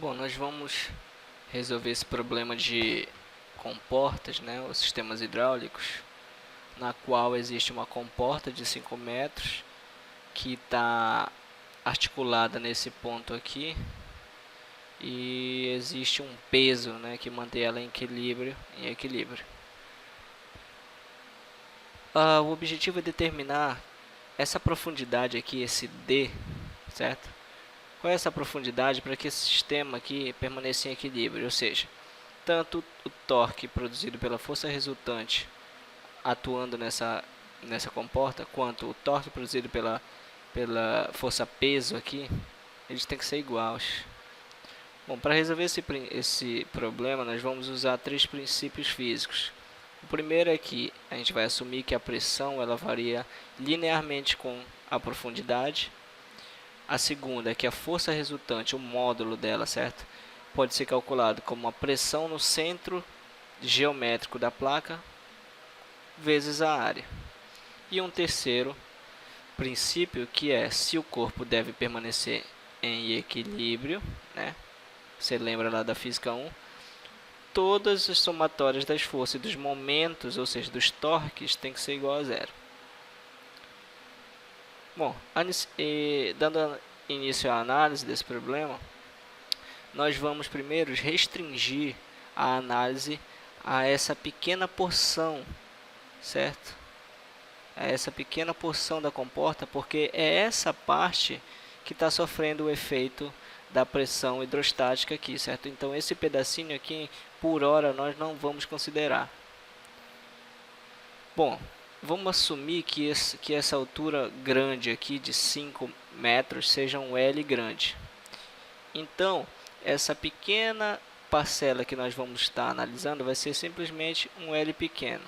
Bom, nós vamos resolver esse problema de comportas, né, os sistemas hidráulicos, na qual existe uma comporta de 5 metros que está articulada nesse ponto aqui e existe um peso, né, que mantém ela em equilíbrio. O objetivo é determinar essa profundidade aqui, esse D, certo? Qual é essa profundidade para que esse sistema aqui permaneça em equilíbrio, ou seja, tanto o torque produzido pela força resultante atuando nessa comporta, quanto o torque produzido pela força peso aqui, eles têm que ser iguais. Bom, para resolver esse problema, nós vamos usar três princípios físicos. O primeiro é que a gente vai assumir que a pressão ela varia linearmente com a profundidade. A segunda é que a força resultante, o módulo dela, certo? Pode ser calculado como a pressão no centro geométrico da placa vezes a área. E um terceiro princípio que é se o corpo deve permanecer em equilíbrio, né? Você lembra lá da física 1? Todas as somatórias das forças e dos momentos, ou seja, dos torques, tem que ser igual a zero. Bom, dando início à análise desse problema, nós vamos primeiro restringir a análise a essa pequena porção, certo? A essa pequena porção da comporta, porque é essa parte que está sofrendo o efeito da pressão hidrostática aqui, certo? Então esse pedacinho aqui, por hora, nós não vamos considerar. Bom, vamos assumir que essa altura grande aqui de 5 metros seja um L grande. Então, essa pequena parcela que nós vamos estar analisando vai ser simplesmente um L pequeno,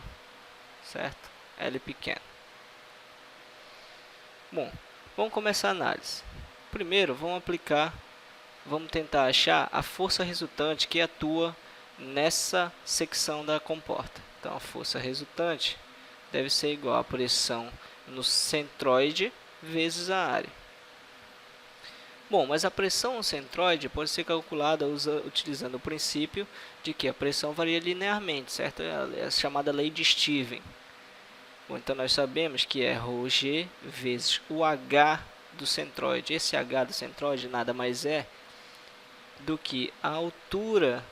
certo? L pequeno. Bom, vamos começar a análise. Primeiro, vamos tentar achar a força resultante que atua nessa secção da comporta. Então, a força resultante deve ser igual à pressão no centroide vezes a área. Bom, mas a pressão no centroide pode ser calculada utilizando o princípio de que a pressão varia linearmente, certo? É a chamada lei de Steven. Bom, então nós sabemos que é ρg vezes o h do centroide. Esse h do centroide nada mais é do que a altura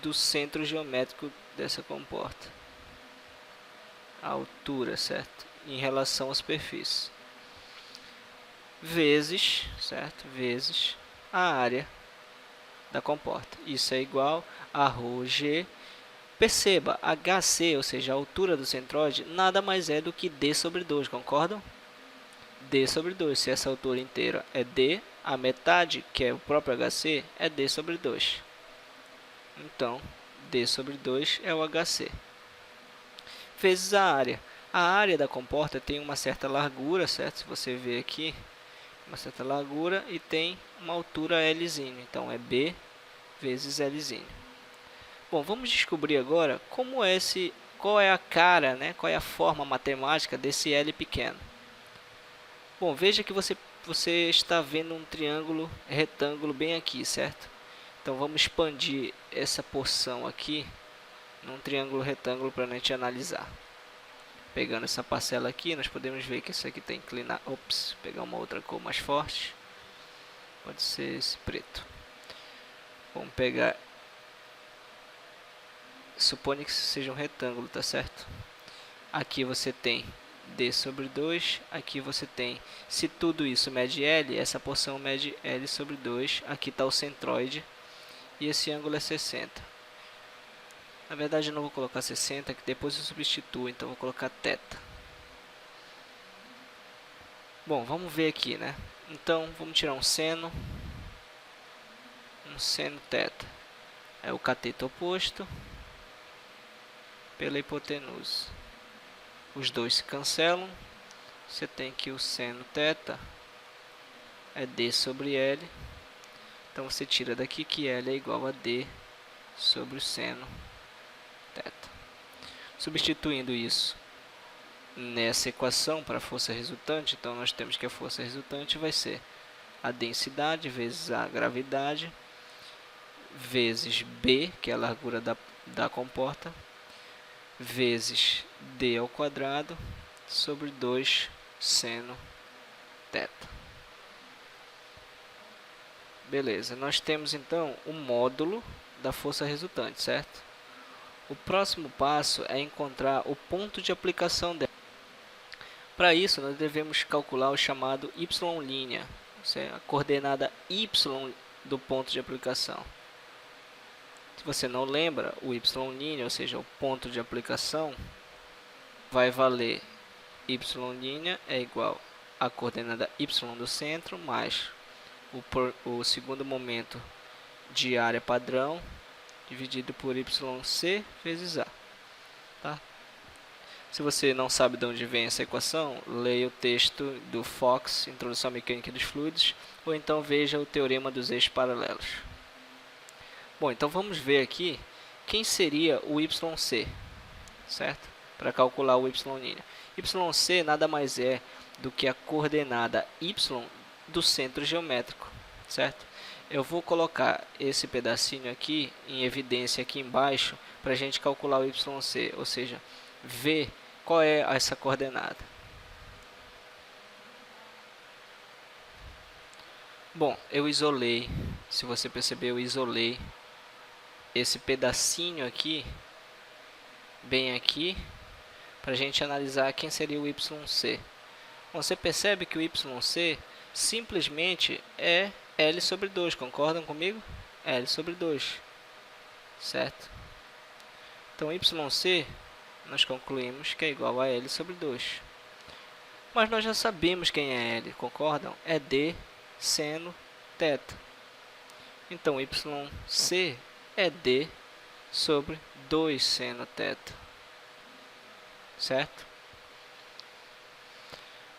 do centro geométrico dessa comporta. A altura, certo? Em relação à superfície. Vezes, certo? Vezes a área da comporta. Isso é igual a ρg. Perceba, HC, ou seja, a altura do centroide, nada mais é do que D sobre 2, concordam? D sobre 2, se essa altura inteira é D, a metade, que é o próprio HC, é D sobre 2. Então, D sobre 2 é o HC. Vezes a área. A área da comporta tem uma certa largura, certo? Se você ver aqui, uma certa largura e tem uma altura Lzinho. Então, é B vezes Lzinho. Bom, vamos descobrir agora qual é a cara, né? Qual é a forma matemática desse L pequeno. Bom, veja que você está vendo um triângulo retângulo bem aqui, certo? Então vamos expandir essa porção aqui num triângulo retângulo para a gente analisar. Pegando essa parcela aqui, nós podemos ver que isso aqui está inclinado. Ops, pegar uma outra cor mais forte. Pode ser esse preto. Vamos pegar. Suponha que isso seja um retângulo, tá certo? Aqui você tem D sobre 2, aqui você tem, se tudo isso mede L, essa porção mede L sobre 2, aqui está o centroide, e esse ângulo é 60. Na verdade eu não vou colocar 60, que depois eu substituo, então vou colocar θ. Bom, vamos ver aqui, né? Então, vamos tirar um seno θ. É o cateto oposto pela hipotenusa. Os dois se cancelam. Você tem que o seno θ é D sobre L. Então você tira daqui que L é igual a D sobre o seno θ. Substituindo isso nessa equação para a força resultante, então nós temos que a força resultante vai ser a densidade vezes a gravidade. vezes B, que é a largura da comporta, vezes D ao quadrado, sobre 2 seno θ. Beleza, nós temos então o módulo da força resultante, certo? O próximo passo é encontrar o ponto de aplicação dela. Para isso, nós devemos calcular o chamado y', a coordenada y do ponto de aplicação. Se você não lembra, o y', ou seja, o ponto de aplicação, vai valer y' é igual à coordenada y do centro mais o segundo momento de área padrão dividido por yc vezes a. Tá? Se você não sabe de onde vem essa equação, leia o texto do Fox, Introdução à Mecânica dos Fluidos, ou então veja o Teorema dos Eixos Paralelos. Bom, então vamos ver aqui quem seria o yc, certo? Para calcular o y'. Yc nada mais é do que a coordenada y do centro geométrico, certo? Eu vou colocar esse pedacinho aqui em evidência aqui embaixo para a gente calcular o yc, ou seja, ver qual é essa coordenada. Bom, eu isolei, se você perceber, eu isolei esse pedacinho aqui, bem aqui, para a gente analisar quem seria o yc. Você percebe que o yc simplesmente é L sobre 2, concordam comigo? L sobre 2, certo? Então, yc, nós concluímos que é igual a L sobre 2. Mas nós já sabemos quem é L, concordam? É D seno θ. Então, yc é D sobre 2 seno θ, certo?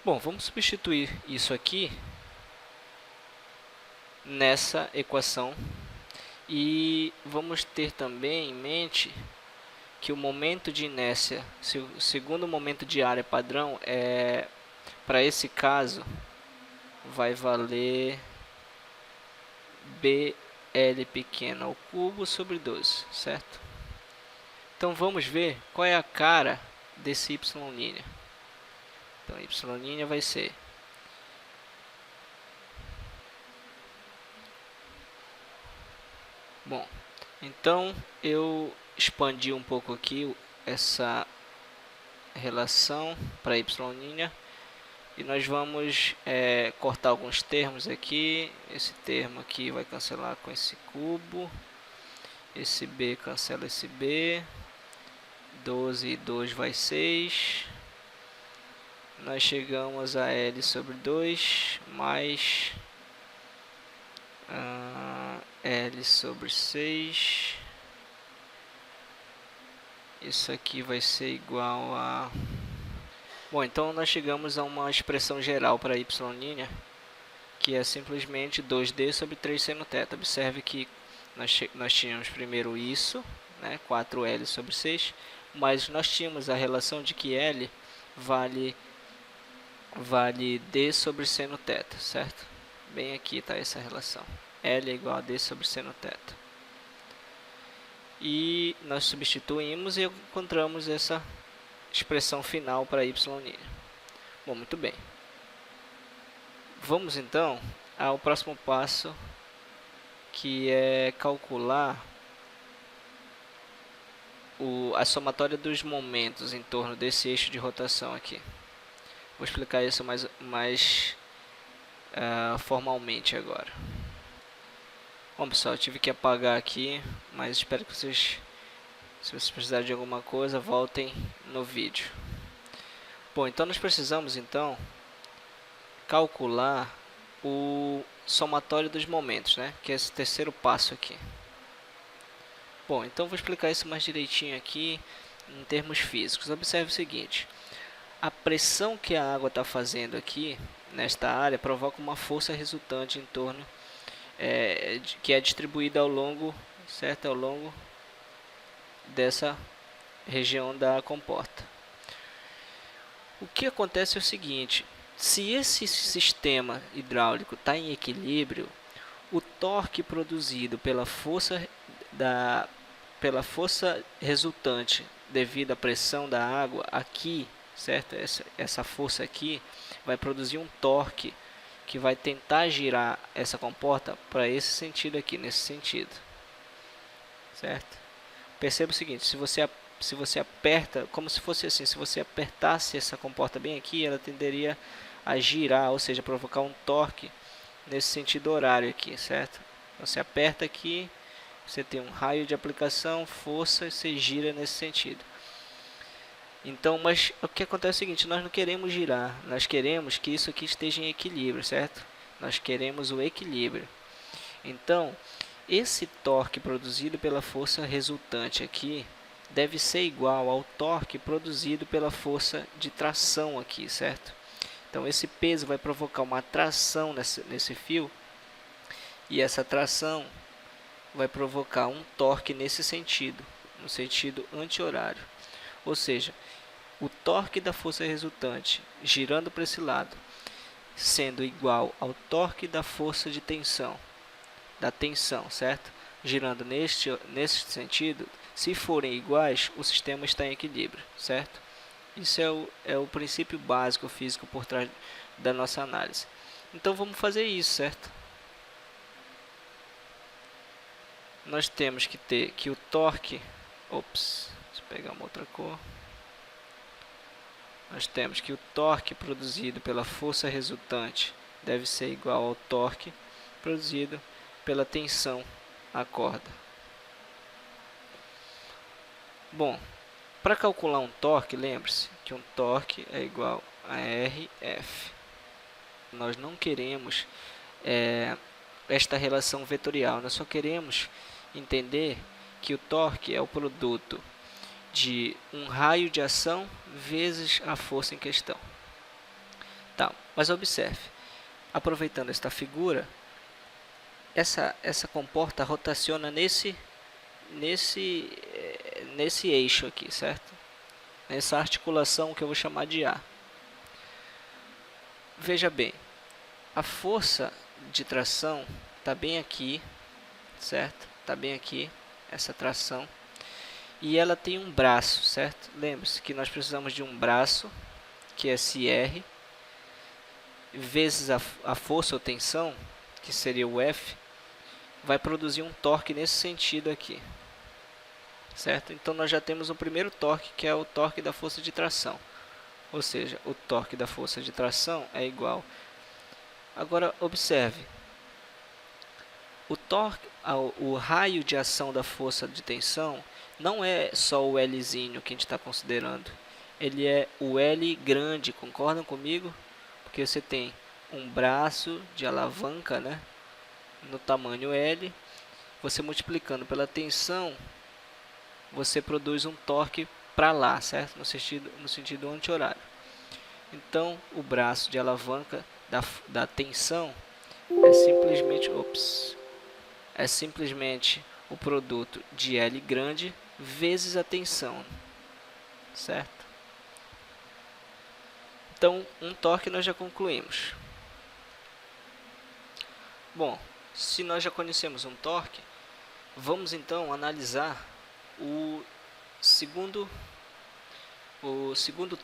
Bom, vamos substituir isso aqui nessa equação e vamos ter também em mente que o momento de inércia, o segundo momento de área padrão, para esse caso, vai valer BL pequeno ao cubo sobre 12, certo? Então vamos ver qual é a cara desse y'. Então y' vai ser bom. Então eu expandi um pouco aqui essa relação para y'. E nós vamos cortar alguns termos aqui. Esse termo aqui vai cancelar com esse cubo. Esse B cancela esse B. 12 e 2 vai 6. Nós chegamos a L sobre 2 mais L sobre 6. Isso aqui vai ser igual a... Bom, então nós chegamos a uma expressão geral para y', que é simplesmente 2D sobre 3 seno θ. Observe que nós tínhamos primeiro isso, né, 4L sobre 6, mas nós tínhamos a relação de que L vale D sobre seno θ, certo? Bem aqui está essa relação. L é igual a D sobre seno θ. E nós substituímos e encontramos essa expressão final para y'. Bom, muito bem. Vamos então ao próximo passo, que é calcular a somatória dos momentos em torno desse eixo de rotação aqui. Vou explicar isso mais formalmente agora. Bom, pessoal, eu tive que apagar aqui, mas espero que vocês, se vocês precisarem de alguma coisa, voltem no vídeo. Bom, então nós precisamos então calcular o somatório dos momentos, né? Que é esse terceiro passo aqui. Bom, então vou explicar isso mais direitinho aqui em termos físicos. Observe o seguinte: a pressão que a água está fazendo aqui nesta área provoca uma força resultante em torno que é distribuída ao longo, certo? Ao longo dessa região da comporta. O que acontece é o seguinte: se esse sistema hidráulico está em equilíbrio, o torque produzido pela força resultante devido à pressão da água aqui, certo? Essa força aqui vai produzir um torque que vai tentar girar essa comporta para esse sentido aqui, nesse sentido, certo? Perceba o seguinte, se você aperta, como se fosse assim, se você apertasse essa comporta bem aqui, ela tenderia a girar, ou seja, provocar um torque nesse sentido horário aqui, certo? Você aperta aqui, você tem um raio de aplicação, força, e você gira nesse sentido. Então, mas o que acontece é o seguinte, nós não queremos girar, nós queremos que isso aqui esteja em equilíbrio, certo? Nós queremos o equilíbrio. Então, esse torque produzido pela força resultante aqui deve ser igual ao torque produzido pela força de tração aqui, certo? Então, esse peso vai provocar uma tração nesse fio, e essa tração vai provocar um torque nesse sentido, no sentido anti-horário. Ou seja, o torque da força resultante girando para esse lado, sendo igual ao torque da força de tensão, da tensão, certo? Girando nesse sentido, se forem iguais, o sistema está em equilíbrio, certo? Isso é o princípio básico físico por trás da nossa análise. Então vamos fazer isso, certo? Nós temos que ter que o torque, deixa eu pegar uma outra cor. Nós temos que o torque produzido pela força resultante deve ser igual ao torque produzido pela tensão à corda. Bom, para calcular um torque, lembre-se que um torque é igual a RF. Nós não queremos esta relação vetorial, nós só queremos entender que o torque é o produto de um raio de ação vezes a força em questão. Tá, mas observe, aproveitando esta figura, essa comporta rotaciona nesse eixo aqui, certo? Nessa articulação que eu vou chamar de A. Veja bem, a força de tração está bem aqui, certo? Está bem aqui, essa tração. E ela tem um braço, certo? Lembre-se que nós precisamos de um braço, que é SR, vezes a força ou tensão, que seria o F, vai produzir um torque nesse sentido aqui, certo? Então nós já temos o primeiro torque, que é o torque da força de tração. Ou seja, o torque da força de tração é igual. Agora observe, o raio de ação da força de tensão não é só o Lzinho que a gente está considerando. Ele é o L grande, concordam comigo? Porque você tem um braço de alavanca, né, no tamanho L. Você multiplicando pela tensão, você produz um torque para lá, certo? No sentido anti-horário. Então, o braço de alavanca da tensão é simplesmente o produto de L grande vezes a tensão, certo? Então, um torque nós já concluímos. Bom, se nós já conhecemos um torque, vamos então analisar o segundo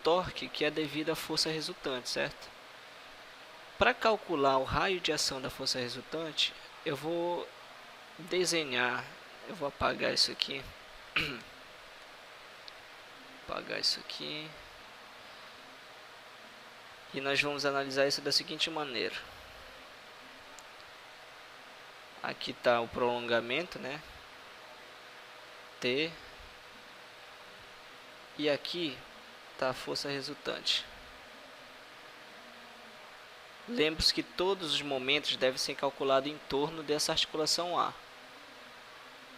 torque, que é devido à força resultante, certo? Para calcular o raio de ação da força resultante, eu vou desenhar, eu vou apagar isso aqui, e nós vamos analisar isso da seguinte maneira. Aqui está o prolongamento, né? T, e aqui está a força resultante. Lembre-se que todos os momentos devem ser calculados em torno dessa articulação A,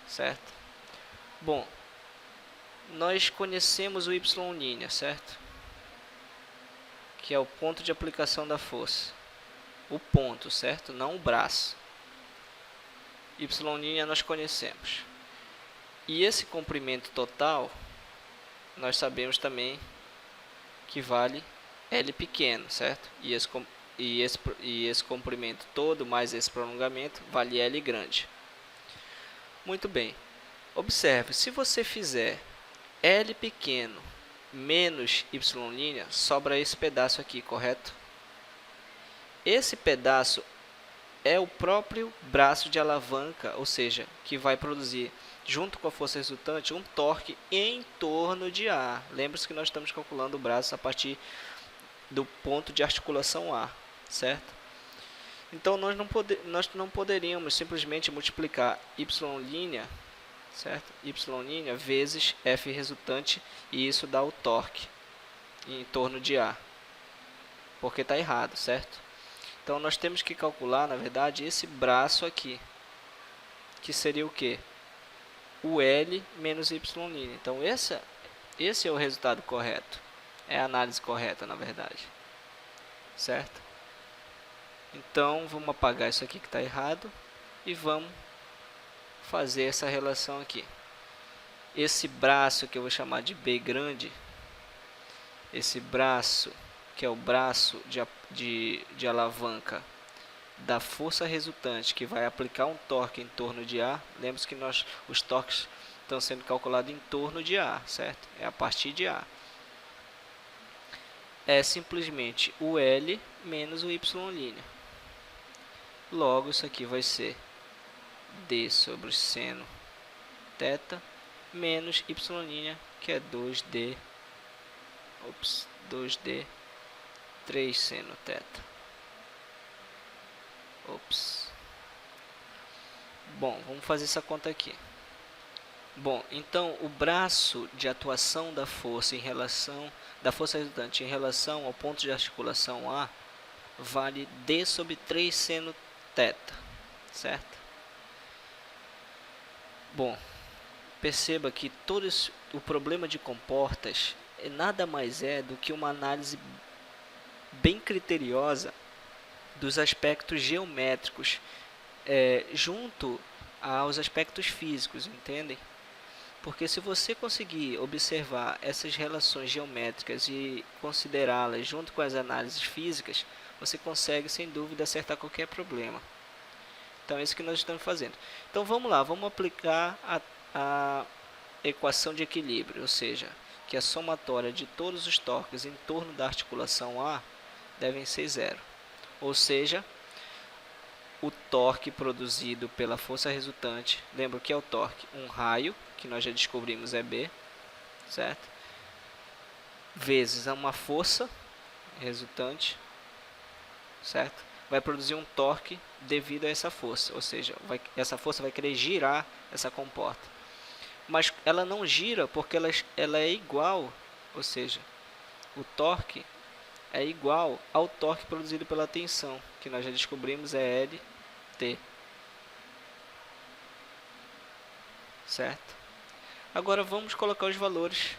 certo? Bom, nós conhecemos o Y', certo? Que é o ponto de aplicação da força. O ponto, certo? Não o braço. Y' nós conhecemos. E esse comprimento total, nós sabemos também que vale L pequeno, certo? E e esse comprimento todo mais esse prolongamento vale L grande. Muito bem. Observe, se você fizer L pequeno menos y', sobra esse pedaço aqui, correto? Esse pedaço é o próprio braço de alavanca, ou seja, que vai produzir, junto com a força resultante, um torque em torno de A. Lembre-se que nós estamos calculando o braço a partir do ponto de articulação A, certo? Então, nós não poderíamos simplesmente multiplicar y', certo? Y' vezes F resultante, e isso dá o torque em torno de A, porque está errado, certo? Então, nós temos que calcular, na verdade, esse braço aqui, que seria o quê? O L menos Y'. Então, esse é o resultado correto. É a análise correta, na verdade. Certo? Então, vamos apagar isso aqui que está errado e vamos fazer essa relação aqui. Esse braço que eu vou chamar de B grande, esse braço que é o braço de alavanca da força resultante, que vai aplicar um torque em torno de A. Lembre-se que os torques estão sendo calculados em torno de A, certo? É a partir de A. É simplesmente o L menos o Y'. Logo, isso aqui vai ser D sobre seno θ menos Y', que é 2D 3 seno θ. Bom, vamos fazer essa conta aqui. Bom, então o braço de atuação da força resultante em relação ao ponto de articulação A vale D sobre 3 seno θ, certo? Bom, perceba que todo o problema de comportas nada mais é do que uma análise bem criteriosa dos aspectos geométricos junto aos aspectos físicos, entendem? Porque se você conseguir observar essas relações geométricas e considerá-las junto com as análises físicas, você consegue, sem dúvida, acertar qualquer problema. Então, é isso que nós estamos fazendo. Então, vamos lá, vamos aplicar a equação de equilíbrio, ou seja, que a somatória de todos os torques em torno da articulação A devem ser zero. Ou seja, o torque produzido pela força resultante, lembra o que é o torque? Um raio, que nós já descobrimos é B, certo? Vezes uma força resultante, certo? Vai produzir um torque devido a essa força, ou seja, essa força vai querer girar essa comporta. Mas ela não gira porque ela é igual, ou seja, o torque é igual ao torque produzido pela tensão, que nós já descobrimos é LT. Certo? Agora vamos colocar os valores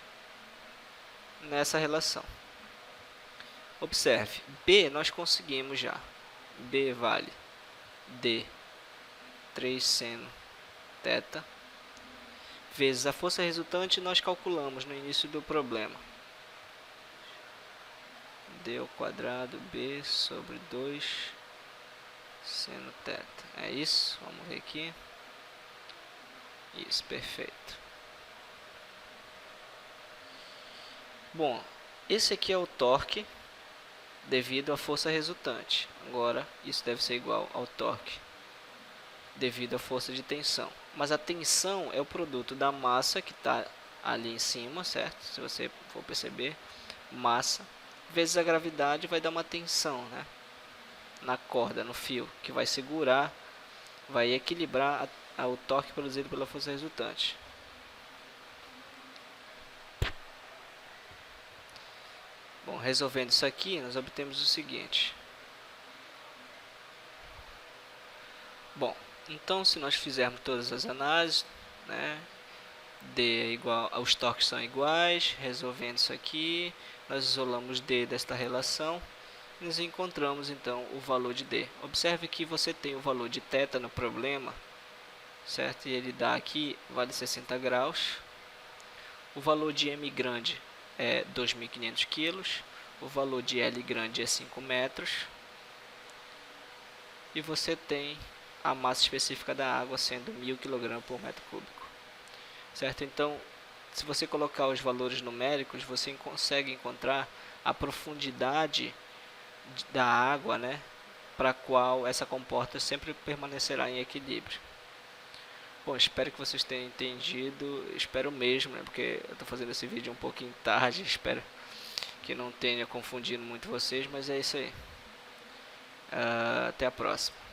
nessa relação. Observe, B nós conseguimos já. B vale D 3 seno θ vezes a força resultante, nós calculamos no início do problema. D ao quadrado B sobre 2 seno θ. É isso? Vamos ver aqui. Isso, perfeito. Bom, esse aqui é o torque devido à força resultante. Agora, isso deve ser igual ao torque devido à força de tensão. Mas a tensão é o produto da massa que está ali em cima, certo? Se você for perceber, massa vezes a gravidade vai dar uma tensão, né? Na corda, no fio, que vai segurar, vai equilibrar o torque produzido pela força resultante. Bom, resolvendo isso aqui, nós obtemos o seguinte. Bom, então se nós fizermos todas as análises, né, D é igual, os torques são iguais, resolvendo isso aqui, nós isolamos D desta relação e nos encontramos então o valor de D. Observe que você tem o valor de θ no problema, certo? E ele dá aqui, vale 60 graus. O valor de M grande é 2.500 kg, o valor de L grande é 5 metros, e você tem a massa específica da água sendo 1000 kg por metro cúbico, certo? Então, se você colocar os valores numéricos, você consegue encontrar a profundidade da água, né, para a qual essa comporta sempre permanecerá em equilíbrio. Bom, espero que vocês tenham entendido, espero mesmo, né, porque eu estou fazendo esse vídeo um pouquinho tarde, espero que não tenha confundido muito vocês, mas é isso aí. Até a próxima.